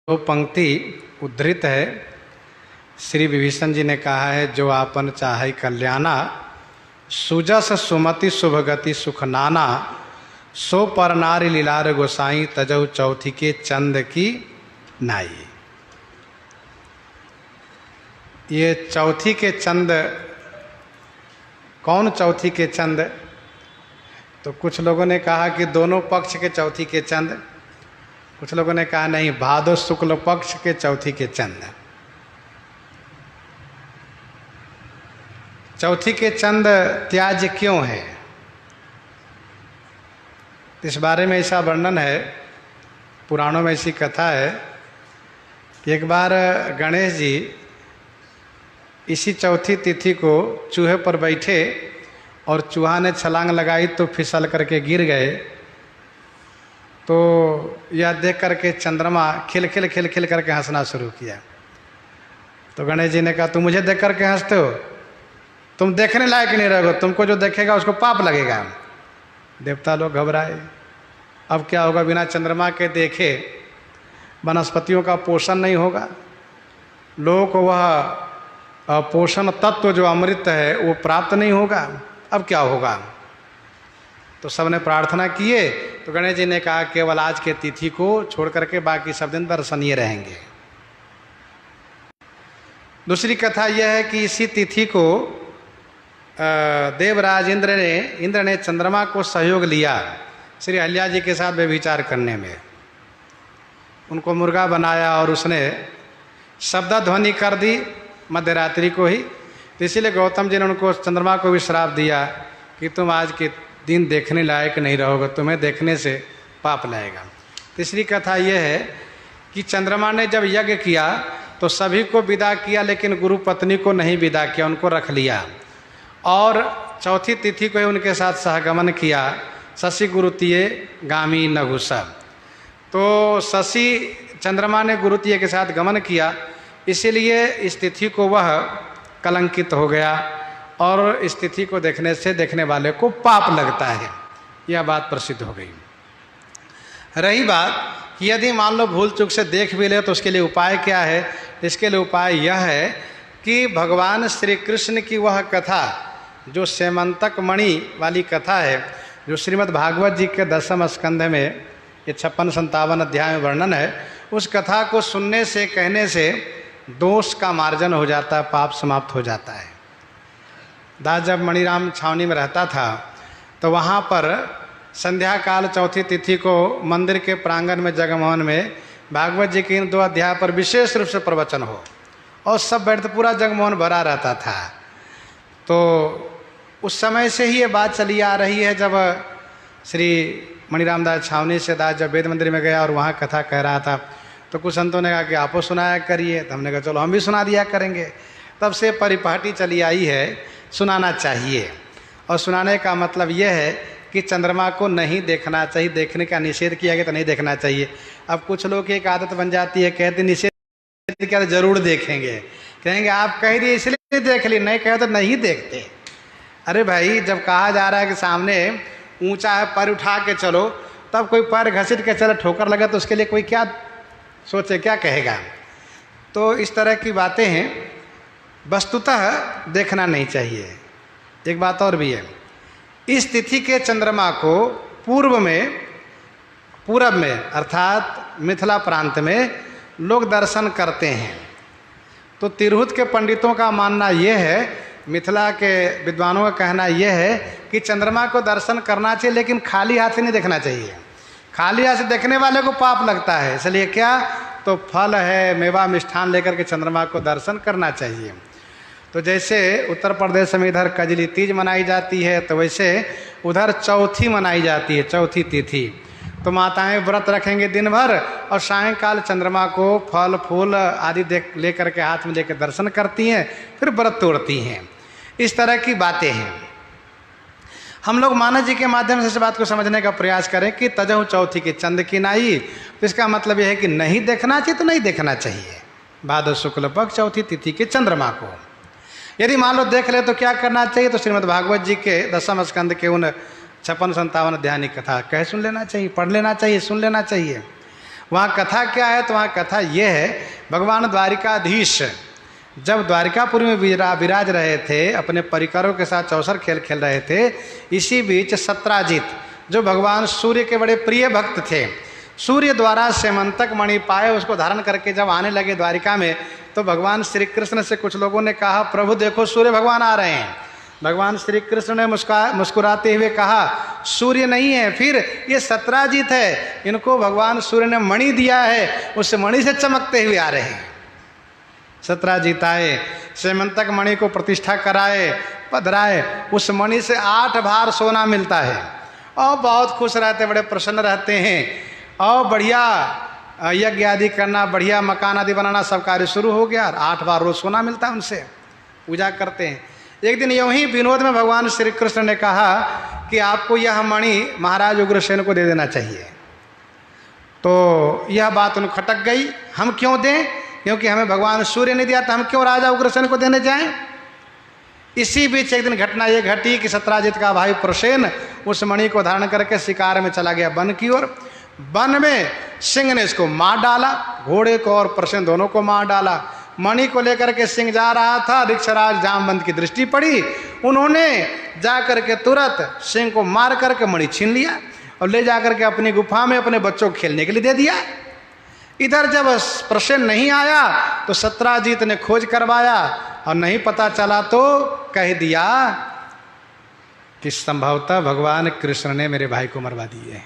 वो पंक्ति उद्धृत है। श्री विभीषण जी ने कहा है, जो आपन चाहे कल्याणा, सुजस सुमति शुभगति सुख नाना, सो पर नारी लीलार गोसाई, तजऊ चौथी के चंद की नाई। ये चौथी के चंद, कौन चौथी के चंद? तो कुछ लोगों ने कहा कि दोनों पक्ष के चौथी के चंद, कुछ लोगों ने कहा नहीं, भादो शुक्ल पक्ष के चौथी के चंद। चौथी के चंद त्याज्य क्यों है? इस बारे में ऐसा वर्णन है, पुराणों में ऐसी कथा है कि एक बार गणेश जी इसी चौथी तिथि को चूहे पर बैठे और चूहा ने छलांग लगाई तो फिसल करके गिर गए। तो यह देख करके चंद्रमा खिल खिल खिल खिल करके हंसना शुरू किया। तो गणेश जी ने कहा, तुम मुझे देख करके हंसते हो, तुम देखने लायक नहीं रहोगे, तुमको जो देखेगा उसको पाप लगेगा। देवता लोग घबराए, अब क्या होगा? बिना चंद्रमा के देखे वनस्पतियों का पोषण नहीं होगा, लोगों को वह पोषण तत्व जो अमृत है वो प्राप्त नहीं होगा, अब क्या होगा? तो सबने प्रार्थना किए। तो गणेश जी ने कहा, केवल आज के तिथि को छोड़ करके बाकी सब दिन दर्शनीय रहेंगे। दूसरी कथा यह है कि इसी तिथि को देवराज इंद्र ने चंद्रमा को सहयोग लिया श्री अहल्या जी के साथ व्यभिचार करने में। उनको मुर्गा बनाया और उसने शब्द ध्वनि कर दी मध्यरात्रि को ही। तो इसीलिए गौतम जी ने उनको, चंद्रमा को भी श्राप दिया कि तुम आज के दिन देखने लायक नहीं रहोगे, तुम्हें देखने से पाप लाएगा। तीसरी कथा यह है कि चंद्रमा ने जब यज्ञ किया तो सभी को विदा किया, लेकिन गुरु पत्नी को नहीं विदा किया, उनको रख लिया। और चौथी तिथि को ही उनके साथ सहगमन किया, शशि गुरुतीय गामी नगुसा। तो शशि चंद्रमा ने गुरुतीय के साथ गमन किया, इसीलिए इस तिथि को वह कलंकित हो गया और इस तिथि को देखने से देखने वाले को पाप लगता है। यह बात प्रसिद्ध हो गई। रही बात कि यदि मान लो भूल चूक से देख भी ले तो उसके लिए उपाय क्या है? इसके लिए उपाय यह है कि भगवान श्री कृष्ण की वह कथा जो सेमंतक मणि वाली कथा है, जो श्रीमद् भागवत जी के 10वें स्कंध में ये 56-57 अध्याय में वर्णन है, उस कथा को सुनने से, कहने से दोष का मार्जन हो जाता है, पाप समाप्त हो जाता है। दास जब मणिराम छावनी में रहता था तो वहाँ पर संध्या काल चौथी तिथि को मंदिर के प्रांगण में जगमोहन में भागवत जी के इन 2 अध्याय पर विशेष रूप से प्रवचन हो और सब बैठते, पूरा जगमोहन भरा रहता था। तो उस समय से ही ये बात चली आ रही है, जब श्री मणिराम दास छावनी से दास जब वेद मंदिर में गया और वहाँ कथा कह रहा था तो कुछ संतों ने कहा कि आपो सुनाया करिए। तो हमने कहा चलो हम भी सुना दिया करेंगे। तब से परिपाटी चली आई है, सुनाना चाहिए। और सुनाने का मतलब यह है कि चंद्रमा को नहीं देखना चाहिए, देखने का निषेध किया गया तो नहीं देखना चाहिए। अब कुछ लोग की एक आदत बन जाती है, कहते निषेध किया तो जरूर देखेंगे, कहेंगे आप कह दिए इसलिए देख ली, नहीं कहे तो नहीं देखते। अरे भाई, जब कहा जा रहा है कि सामने ऊंचा है, पैर उठा के चलो, तब कोई पैर घसीट के चले, ठोकर लगे तो उसके लिए कोई क्या सोचे, क्या कहेगा? तो इस तरह की बातें हैं, वस्तुतः देखना नहीं चाहिए। एक बात और भी है, इस तिथि के चंद्रमा को पूर्व में अर्थात मिथिला प्रांत में लोग दर्शन करते हैं। तो तिरहुत के पंडितों का मानना यह है, मिथिला के विद्वानों का कहना यह है कि चंद्रमा को दर्शन करना चाहिए, लेकिन खाली हाथ से नहीं देखना चाहिए। खाली हाथ से देखने वाले को पाप लगता है, इसलिए क्या, तो फल है, मेवा मिष्ठान लेकर के चंद्रमा को दर्शन करना चाहिए। तो जैसे उत्तर प्रदेश में इधर कजली तीज मनाई जाती है, तो वैसे उधर चौथी मनाई जाती है, चौथी तिथि। तो माताएं व्रत रखेंगे दिन भर और सायंकाल चंद्रमा को फल फूल आदि ले करके हाथ में लेकर दर्शन करती हैं, फिर व्रत तोड़ती हैं। इस तरह की बातें हैं। हम लोग मानव जी के माध्यम से इस बात को समझने का प्रयास करें कि तजहु चौथी की चंद की नाई, तो इसका मतलब यह है कि नहीं देखना चाहिए तो नहीं देखना चाहिए भादो शुक्ल पक्ष चौथी तिथि के चंद्रमा को। यदि मान लो देख ले तो क्या करना चाहिए? तो श्रीमद् भागवत जी के 10वें स्कंद के उन 56-57 अध्याय की कथा कह सुन लेना चाहिए, पढ़ लेना चाहिए, सुन लेना चाहिए। वहाँ कथा क्या है? तो वहाँ कथा ये है, भगवान द्वारिकाधीश जब द्वारिकापुरी में विराज रहे थे, अपने परिकरों के साथ चौसर खेल खेल रहे थे, इसी बीच सत्राजित जो भगवान सूर्य के बड़े प्रिय भक्त थे, सूर्य द्वारा सेमंतक मणि पाए, उसको धारण करके जब आने लगे द्वारिका में, तो भगवान श्री कृष्ण से कुछ लोगों ने कहा, प्रभु देखो सूर्य भगवान आ रहे हैं। भगवान श्री कृष्ण ने मुस्कुराते हुए कहा, सूर्य नहीं है, फिर ये सत्राजित है, इनको भगवान सूर्य ने मणि दिया है, उस मणि से चमकते हुए आ रहे हैं। सत्राजित आए, सेमंतक मणि को प्रतिष्ठा कराए, पधराए, उस मणि से 8 भार सोना मिलता है और बहुत खुश रहते, बड़े प्रसन्न रहते हैं और बढ़िया यज्ञ आदि करना, बढ़िया मकान आदि बनाना, सब कार्य शुरू हो गया। 8 बार रोज सोना मिलता है, उनसे पूजा करते हैं। एक दिन यूं ही विनोद में भगवान श्री कृष्ण ने कहा कि आपको यह मणि महाराज उग्रसेन को दे देना चाहिए। तो यह बात उन खटक गई, हम क्यों दें, क्योंकि हमें भगवान सूर्य ने दिया, तो हम क्यों राजा उग्रसेन को देने जाएं। इसी बीच एक दिन घटना ये घटी कि सत्राजित का भाई प्रसेन उस मणि को धारण करके शिकार में चला गया वन की ओर। वन में सिंह ने इसको मार डाला, घोड़े को और प्रसेन दोनों को मार डाला। मणि को लेकर के सिंह जा रहा था, ऋक्षराज जामवंत की दृष्टि पड़ी, उन्होंने जाकर के तुरंत सिंह को मार करके मणि छीन लिया और ले जाकर के अपनी गुफा में अपने बच्चों को खेलने के लिए दे दिया। इधर जब प्रसेन नहीं आया तो सत्राजित ने खोज करवाया और नहीं पता चला तो कह दिया कि संभवतः भगवान कृष्ण ने मेरे भाई को मरवा दिए।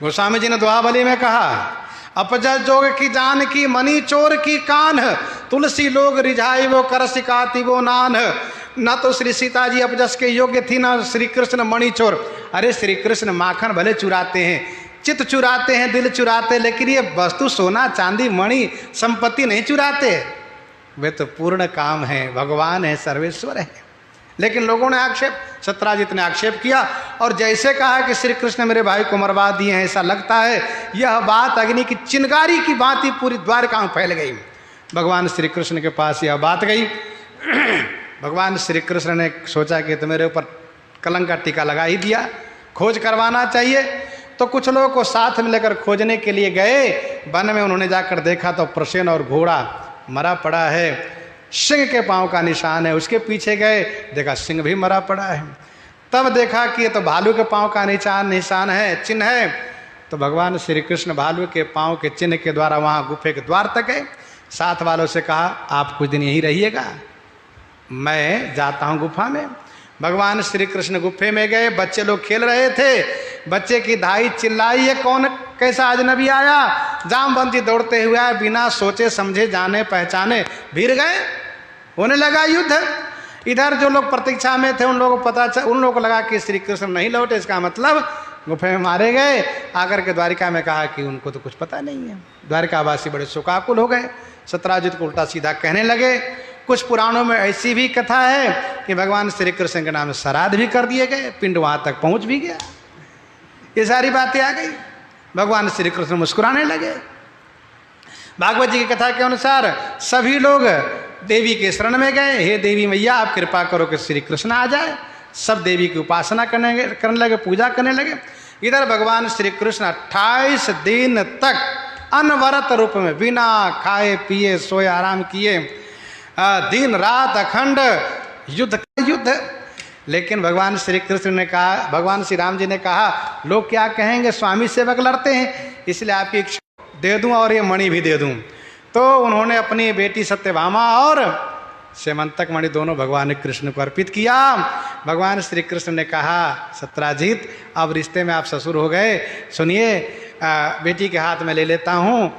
गोस्वामी जी ने दोहाबली में कहा, अपजस जोग की जान की मणि चोर की कान, तुलसी लोग रिझाई वो कर सिकाती वो नान। न तो श्री सीता जी अपजस के योग्य थी, न श्री कृष्ण मणि चोर। अरे श्री कृष्ण माखन भले चुराते हैं, चित्त चुराते हैं, दिल चुराते, लेकिन ये वस्तु सोना चांदी मणि संपत्ति नहीं चुराते। वे तो पूर्ण काम है, भगवान है, सर्वेश्वर है। लेकिन लोगों ने सत्राजित ने आक्षेप किया और जैसे कहा कि श्री कृष्ण मेरे भाई को मरवा दिए हैं, ऐसा लगता है यह बात अग्नि की चिंगारी की भांति पूरी द्वारका में फैल गई। भगवान श्री कृष्ण के पास यह बात गई। भगवान श्री कृष्ण ने सोचा कि तो मेरे ऊपर कलंक का टीका लगा ही दिया, खोज करवाना चाहिए। तो कुछ लोगों को साथ में लेकर खोजने के लिए गए। वन में उन्होंने जाकर देखा तो प्रसेन और घोड़ा मरा पड़ा है, सिंह के पांव का निशान है। उसके पीछे गए, देखा सिंह भी मरा पड़ा है। तब देखा कि ये तो भालू के पांव का निशान है, चिन्ह है। तो भगवान श्री कृष्ण भालू के पांव के चिन्ह के द्वारा वहाँ गुफे के द्वार तक गए। साथ वालों से कहा, आप कुछ दिन यहीं रहिएगा, मैं जाता हूँ गुफा में। भगवान श्री कृष्ण गुफे में गए, बच्चे लोग खेल रहे थे। बच्चे की धाई चिल्लाई, ये कौन कैसा अजनबी आया। जामवंत जी दौड़ते हुए आए, बिना सोचे समझे जाने पहचाने भीड़ गए, होने लगा युद्ध। इधर जो लोग प्रतीक्षा में थे उन लोगों को लगा कि श्री कृष्ण नहीं लौटे, इसका मतलब गुफे में मारे गए। आकर के द्वारिका में कहा कि उनको तो कुछ पता नहीं है। द्वारिकावासी बड़े शोकाकुल हो गए, सत्राजित को उल्टा सीधा कहने लगे। कुछ पुराणों में ऐसी भी कथा है कि भगवान श्री कृष्ण के नाम श्राद्ध भी कर दिए गए, पिंड वहां तक पहुंच भी गया। ये सारी बातें आ गई। भगवान श्री कृष्ण मुस्कुराने लगे। भागवत जी की कथा के अनुसार सभी लोग देवी के शरण में गए। हे देवी मैया, आप कृपा करो कि श्री कृष्ण आ जाए। सब देवी की उपासना करने लगे, पूजा करने लगे। इधर भगवान श्री कृष्ण 28 दिन तक अनवरत रूप में बिना खाए पिए सोए आराम किए, दिन रात अखंड युद्ध। लेकिन भगवान श्री कृष्ण ने कहा, भगवान श्री राम जी ने कहा, लोग क्या कहेंगे, स्वामी सेवक लड़ते हैं, इसलिए आपकी इच्छा दे दूं और ये मणि भी दे दूं। तो उन्होंने अपनी बेटी सत्यभामा और सेमंतक मणि दोनों भगवान कृष्ण को अर्पित किया। भगवान श्री कृष्ण ने कहा, सत्राजित अब रिश्ते में आप ससुर हो गए, सुनिए बेटी के हाथ में ले लेता हूँ,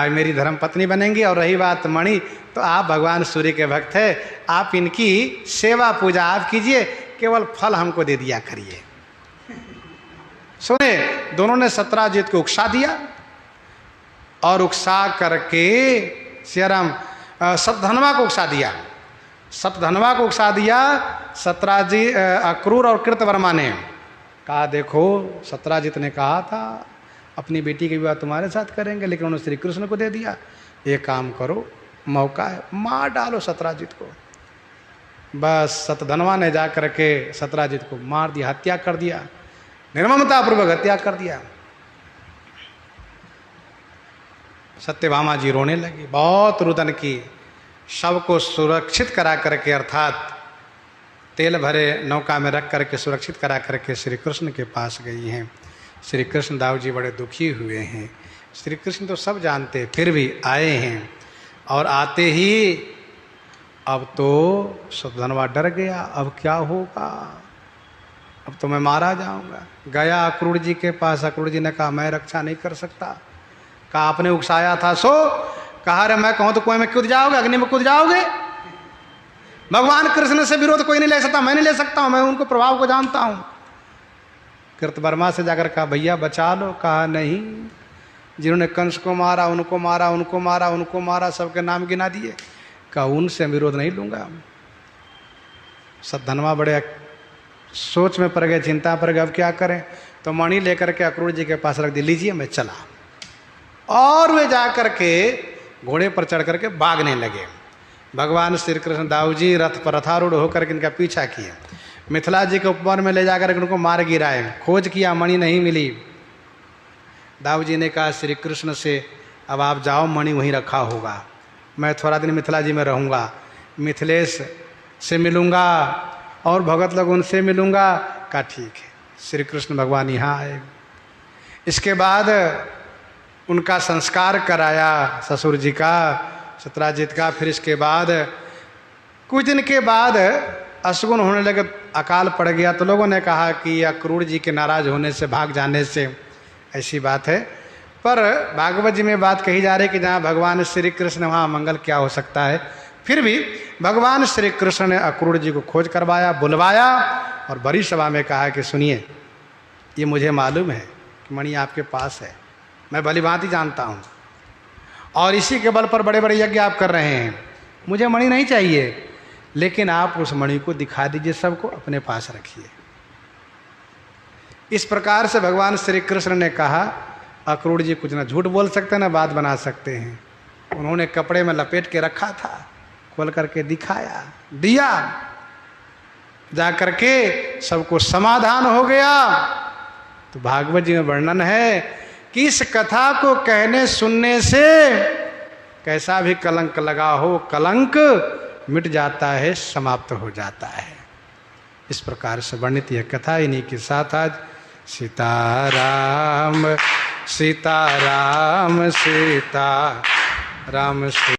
मेरी धर्म पत्नी बनेंगी। और रही बात मणि, तो आप भगवान सूर्य के भक्त हैं, आप इनकी सेवा पूजा आप कीजिए, केवल फल हमको दे दिया करिए। सुने, दोनों ने सत्राजित को उकसा दिया और उकसा करके सियाराम सतधनवा को उकसा दिया। सतधनवा को उकसा दिया। सत्राजित अक्रूर और कृतवर्मा ने कहा, देखो सत्राजित ने कहा था अपनी बेटी की विवाह तुम्हारे साथ करेंगे, लेकिन उन्होंने श्री कृष्ण को दे दिया। एक काम करो, मौका है, मार डालो सत्राजित को। बस सतधनवा ने जा करके सत्राजित को मार दिया, हत्या कर दिया, निर्ममतापूर्वक हत्या कर दिया। सत्यभामा जी रोने लगी, बहुत रुदन की। सबको सुरक्षित करा करके, अर्थात तेल भरे नौका में रख करके सुरक्षित करा करके श्री कृष्ण के पास गई हैं। श्री कृष्ण दाऊ जी बड़े दुखी हुए हैं। श्री कृष्ण तो सब जानते, फिर भी आए हैं। और आते ही अब तो सतधनवा डर गया, अब क्या होगा, अब तो मैं मारा जाऊंगा। गया अक्रूर जी के पास। अक्रूर जी ने कहा मैं रक्षा नहीं कर सकता। कहा आपने उकसाया था सो। कहा अरे मैं कहूं तो कुएं में कूद जाओगे, अग्नि में कूद जाओगे। भगवान कृष्ण से विरोध कोई नहीं ले सकता, मैं नहीं ले सकता हूं, मैं उनको प्रभाव को जानता हूं। कृतवर्मा से जाकर कहा भैया बचा लो। कहा नहीं, जिन्होंने कंस को मारा उनको मारा, उनको मारा, उनको मारा, सबके नाम गिना दिए। कहा उनसे विरोध नहीं लूंगा। सतधनवा बड़े सोच में पड़ गए, चिंता पड़ गए, अब क्या करें। तो मणि लेकर के अक्रूर जी के पास रख दी, लीजिए मैं चला। और वे जा करके घोड़े पर चढ़ करके भागने लगे। भगवान श्री कृष्ण दाऊ जी रथ पर रथारूढ़ होकर के इनका पीछा किए। मिथिला जी के उपवन में ले जाकर उनको मार गिराए। खोज किया, मणि नहीं मिली। दाऊ जी ने कहा श्री कृष्ण से अब आप जाओ, मणि वहीं रखा होगा, मैं थोड़ा दिन मिथिला जी में रहूँगा, मिथिलेश से मिलूँगा और भगत लोग उनसे मिलूँगा। कहा ठीक है। श्री कृष्ण भगवान यहाँ आए। इसके बाद उनका संस्कार कराया ससुर जी का, सत्राजित का। फिर इसके बाद कुछ दिन के बाद अशगुन होने लगे, अकाल पड़ गया। तो लोगों ने कहा कि अक्रूर जी के नाराज होने से, भाग जाने से ऐसी बात है। पर भागवत जी में बात कही जा रही है कि जहाँ भगवान श्री कृष्ण वहाँ मंगल क्या हो सकता है। फिर भी भगवान श्री कृष्ण ने अक्रूर जी को खोज करवाया, बुलवाया और बड़ी सभा में कहा कि सुनिए, ये मुझे मालूम है कि मणि आपके पास है, मैं भली भांति जानता हूँ, और इसी के बल पर बड़े बड़े यज्ञ आप कर रहे हैं। मुझे मणि नहीं चाहिए, लेकिन आप उस मणि को दिखा दीजिए, सबको अपने पास रखिए। इस प्रकार से भगवान श्री कृष्ण ने कहा। अक्रूर जी कुछ ना झूठ बोल सकते ना बात बना सकते हैं। उन्होंने कपड़े में लपेट के रखा था, खोल करके दिखाया, दिया, जा करके सबको समाधान हो गया। तो भागवत जी में वर्णन है कि इस कथा को कहने सुनने से कैसा भी कलंक लगा हो, कलंक मिट जाता है, समाप्त हो जाता है। इस प्रकार से वर्णित यह कथा। इन्हीं के साथ आज सीताराम सीताराम सीताराम।